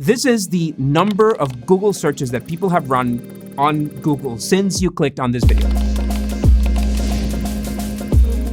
This is the number of Google searches that people have run on Google since you clicked on this video.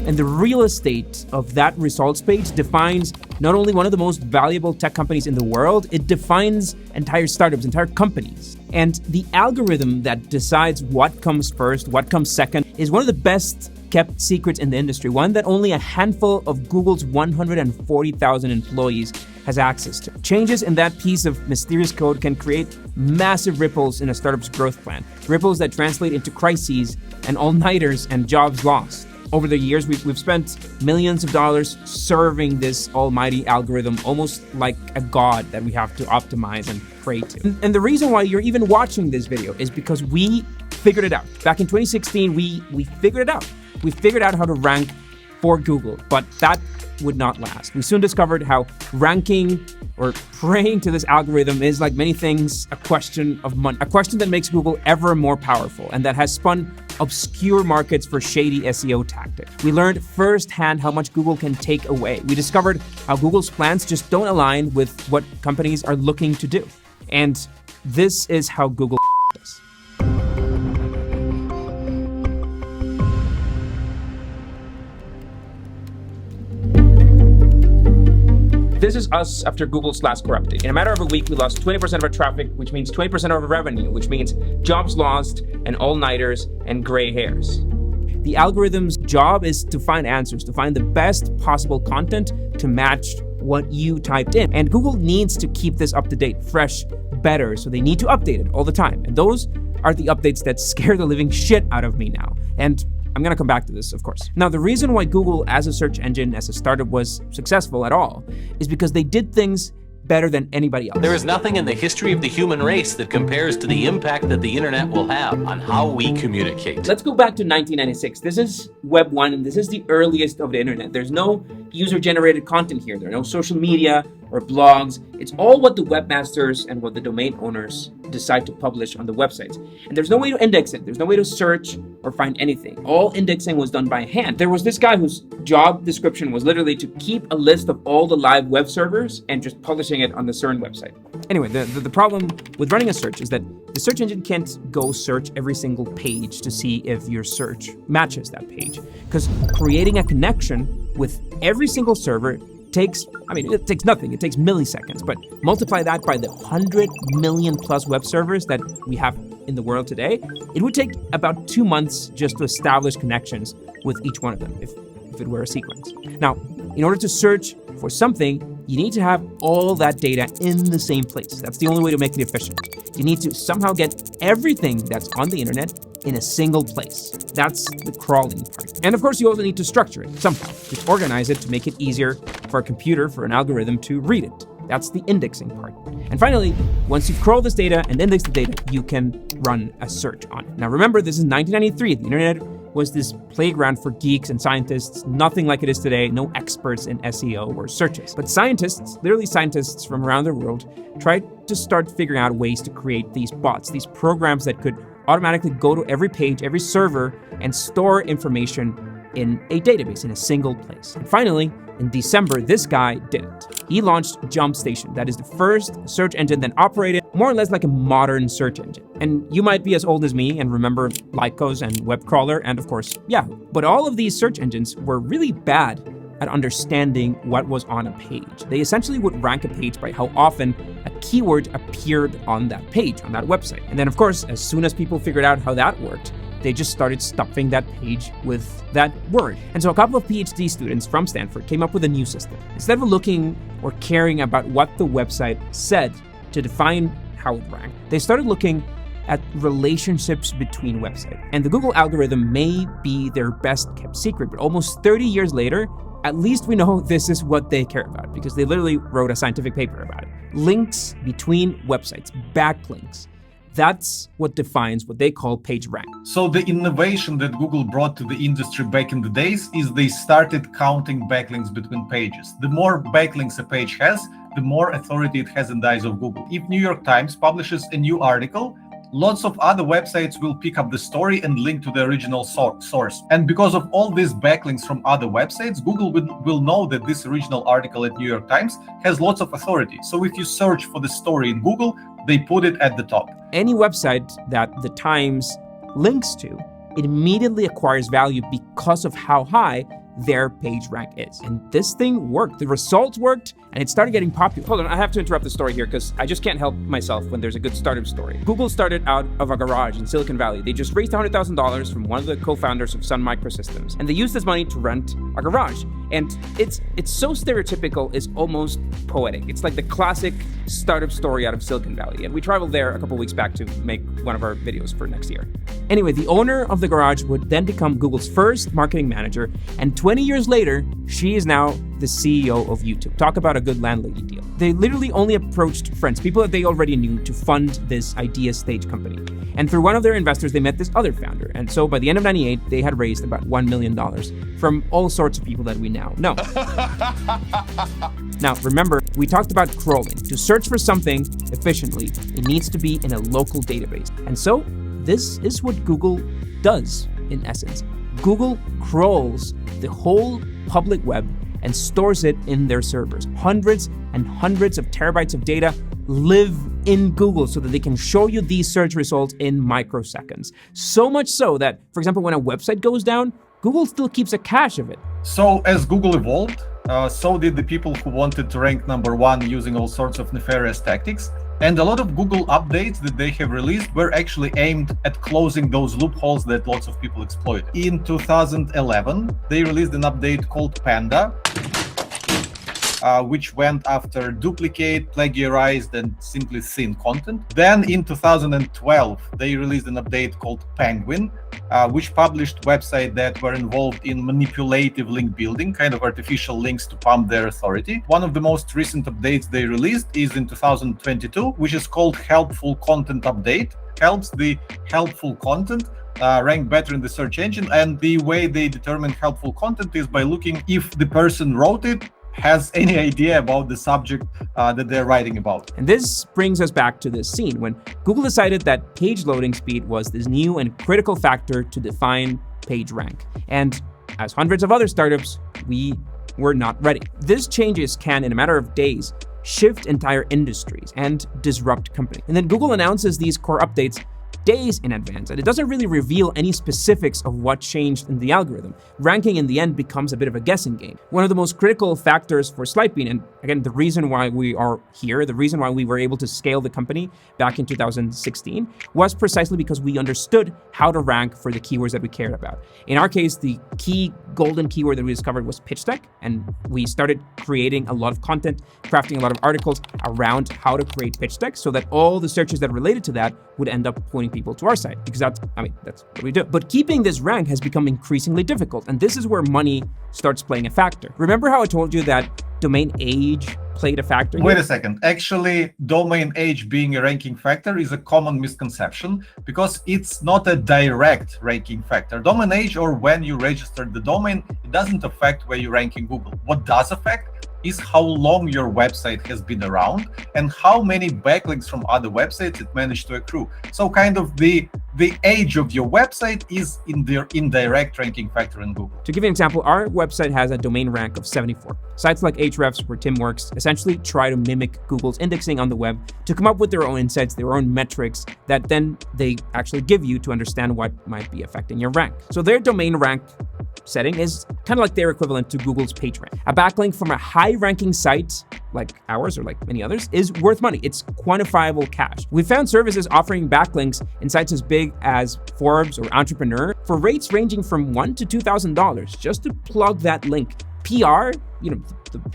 And the real estate of that results page defines not only one of the most valuable tech companies in the world, it defines entire startups, entire companies. And the algorithm that decides what comes first, what comes second, is one of the best kept secrets in the industry, one that only a handful of Google's 140,000 employees has access to. Changes in that piece of mysterious code can create massive ripples in a startup's growth plan, ripples that translate into crises and all-nighters and jobs lost. Over the years, we've spent millions of dollars serving this almighty algorithm, almost like a god that we have to optimize and pray to. And the reason why you're even watching this video is because we figured it out. Back in 2016, we figured it out. We figured out how to rank for Google, but that would not last. We soon discovered how ranking or praying to this algorithm is, like many things, a question of money, a question that makes Google ever more powerful and that has spun obscure markets for shady SEO tactics. We learned firsthand how much Google can take away. We discovered how Google's plans just don't align with what companies are looking to do. And this is how Google does. This is us after Google's last core update. In a matter of a week, we lost 20% of our traffic, which means 20% of our revenue, which means jobs lost and all-nighters and gray hairs. The algorithm's job is to find answers, to find the best possible content to match what you typed in. And Google needs to keep this up to date, fresh, better, so they need to update it all the time. And those are the updates that scare the living shit out of me now. And I'm gonna come back to this, of course. Now, the reason why Google as a search engine, as a startup, was successful at all is because they did things better than anybody else. There is nothing in the history of the human race that compares to the impact that the internet will have on how we communicate. Let's go back to 1996. This is Web 1, and this is the earliest of the internet. There's no user-generated content here. There are no social media or blogs. It's all what the webmasters and what the domain owners decide to publish on the websites. And there's no way to index it. There's no way to search or find anything. All indexing was done by hand. There was this guy whose job description was literally to keep a list of all the live web servers and just publishing it on the CERN website. Anyway, the problem with running a search is that the search engine can't go search every single page to see if your search matches that page. Because creating a connection with every single server takes nothing. It takes milliseconds, but multiply that by the 100 million plus web servers that we have in the world today, it would take about 2 months just to establish connections with each one of them, if it were a sequence. Now, in order to search for something, you need to have all that data in the same place. That's the only way to make it efficient. You need to somehow get everything that's on the internet in a single place. That's the crawling part. And of course, you also need to structure it somehow. Just organize it to make it easier for a computer, for an algorithm to read it. That's the indexing part. And finally, once you've crawled this data and indexed the data, you can run a search on it. Now remember, this is 1993. The internet was this playground for geeks and scientists, nothing like it is today, no experts in SEO or searches. But scientists, literally scientists from around the world, tried to start figuring out ways to create these bots, these programs that could automatically go to every page, every server, and store information in a database, in a single place. And finally, in December, this guy did it. He launched Jump Station. That is the first search engine that operated more or less like a modern search engine. And you might be as old as me and remember Lycos and Webcrawler and of course Yahoo. But all of these search engines were really bad at understanding what was on a page. They essentially would rank a page by how often a keyword appeared on that page, on that website. And then of course, as soon as people figured out how that worked, they just started stuffing that page with that word. And so a couple of PhD students from Stanford came up with a new system. Instead of looking or caring about what the website said to define how it ranked, they started looking at relationships between websites. And the Google algorithm may be their best kept secret, but almost 30 years later, at least we know this is what they care about because they literally wrote a scientific paper about it. Links between websites, backlinks. That's what defines what they call page rank. So the innovation that Google brought to the industry back in the days is they started counting backlinks between pages. The more backlinks a page has, the more authority it has in the eyes of Google. If New York Times publishes a new article, lots of other websites will pick up the story and link to the original source. And because of all these backlinks from other websites, Google will know that this original article at New York Times has lots of authority. So if you search for the story in Google, they put it at the top. Any website that the Times links to, it immediately acquires value because of how high their page rank is. And this thing worked. The results worked, and it started getting popular. Hold on, I have to interrupt the story here because I just can't help myself when there's a good startup story. Google started out of a garage in Silicon Valley. They just raised $100,000 from one of the co-founders of Sun Microsystems, and they used this money to rent a garage. And it's so stereotypical, it's almost poetic. It's like the classic startup story out of Silicon Valley. And we traveled there a couple weeks back to make one of our videos for next year. Anyway, the owner of the garage would then become Google's first marketing manager, and 20 years later, she is now the CEO of YouTube. Talk about a good landlady deal. They literally only approached friends, people that they already knew, to fund this idea stage company. And through one of their investors, they met this other founder. And so by the end of '98, they had raised about $1 million from all sorts of people that we now know. Now, remember, we talked about crawling. To search for something efficiently, it needs to be in a local database. And so this is what Google does, in essence. Google crawls the whole public web and stores it in their servers. Hundreds and hundreds of terabytes of data live in Google so that they can show you these search results in microseconds. So much so that, for example, when a website goes down, Google still keeps a cache of it. So as Google evolved, so did the people who wanted to rank #1 using all sorts of nefarious tactics. And a lot of Google updates that they have released were actually aimed at closing those loopholes that lots of people exploited. In 2011, they released an update called Panda, which went after duplicate, plagiarized, and simply thin content. Then in 2012, they released an update called Penguin, which published websites that were involved in manipulative link building, kind of artificial links to pump their authority. One of the most recent updates they released is in 2022, which is called Helpful Content Update. Helps the helpful content rank better in the search engine. And the way they determine helpful content is by looking if the person wrote it has any idea about the subject that they're writing about. And this brings us back to this scene when Google decided that page loading speed was this new and critical factor to define page rank. And as hundreds of other startups, we were not ready. These changes can, in a matter of days, shift entire industries and disrupt companies. And then Google announces these core updates days in advance, and it doesn't really reveal any specifics of what changed in the algorithm. Ranking in the end becomes a bit of a guessing game. One of the most critical factors for Slidebean, and again, the reason why we are here, the reason why we were able to scale the company back in 2016, was precisely because we understood how to rank for the keywords that we cared about. In our case, the key golden keyword that we discovered was pitch deck, and we started creating a lot of content, crafting a lot of articles around how to create pitch decks so that all the searches that related to that would end up pointing people to our site, because that's what we do. But keeping this rank has become increasingly difficult, and this is where money starts playing a factor. Remember how I told you that domain age played a factor? Wait a second. Actually, domain age being a ranking factor is a common misconception because it's not a direct ranking factor. Domain age, or when you registered the domain, it doesn't affect where you rank in Google. What does affect is how long your website has been around and how many backlinks from other websites it managed to accrue. So kind of the age of your website is in their indirect ranking factor in Google. To give you an example, our website has a domain rank of 74. Sites like Ahrefs, where Tim works, essentially try to mimic Google's indexing on the web to come up with their own insights, their own metrics that then they actually give you to understand what might be affecting your rank. So their domain rank setting is kind of like their equivalent to Google's PageRank. A backlink from a high-ranking site like ours or like many others is worth money. It's quantifiable cash. We found services offering backlinks in sites as big as Forbes or Entrepreneur for rates ranging from $1,000 to $2,000 just to plug that link. PR, the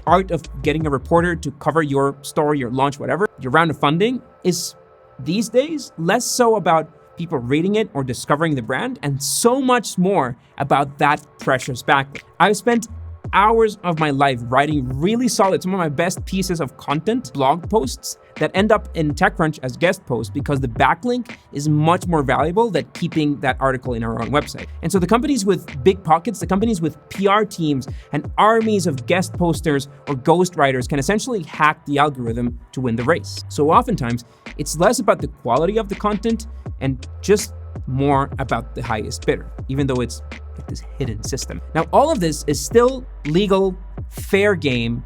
art of getting a reporter to cover your story, your launch, whatever, your round of funding is these days less so about people reading it or discovering the brand, and so much more about that precious backlink. I've spent hours of my life writing really solid, some of my best pieces of content, blog posts that end up in TechCrunch as guest posts because the backlink is much more valuable than keeping that article in our own website. And so the companies with big pockets, the companies with PR teams and armies of guest posters or ghostwriters can essentially hack the algorithm to win the race. So oftentimes, it's less about the quality of the content and just more about the highest bidder, even though it's like this hidden system. Now, all of this is still legal, fair game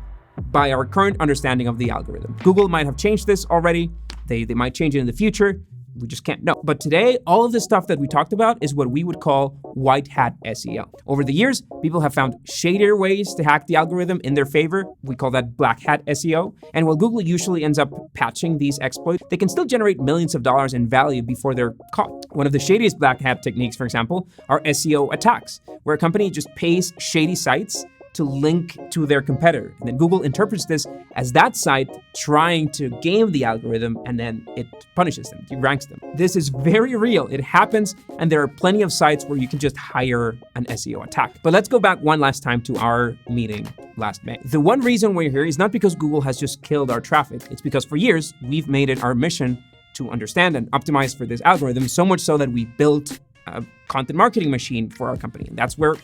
by our current understanding of the algorithm. Google might have changed this already. They might change it in the future. We just can't know. But today, all of the stuff that we talked about is what we would call white hat SEO. Over the years, people have found shadier ways to hack the algorithm in their favor. We call that black hat SEO. And while Google usually ends up patching these exploits, they can still generate millions of dollars in value before they're caught. One of the shadiest black hat techniques, for example, are SEO attacks, where a company just pays shady sites to link to their competitor. And then Google interprets this as that site trying to game the algorithm, and then it punishes them, it ranks them. This is very real. It happens, and there are plenty of sites where you can just hire an SEO attack. But let's go back one last time to our meeting last May. The one reason we're here is not because Google has just killed our traffic. It's because for years, we've made it our mission to understand and optimize for this algorithm, so much so that we built a content marketing machine for our company. And that's where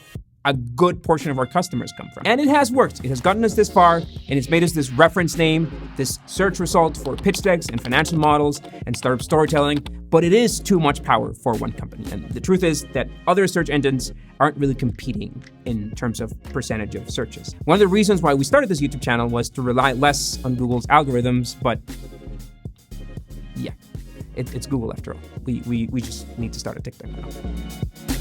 a good portion of our customers come from. And it has worked. It has gotten us this far, and it's made us this reference name, this search result for pitch decks and financial models and startup storytelling, but it is too much power for one company. And the truth is that other search engines aren't really competing in terms of percentage of searches. One of the reasons why we started this YouTube channel was to rely less on Google's algorithms, but yeah, it's Google after all. We just need to start a TikTok now.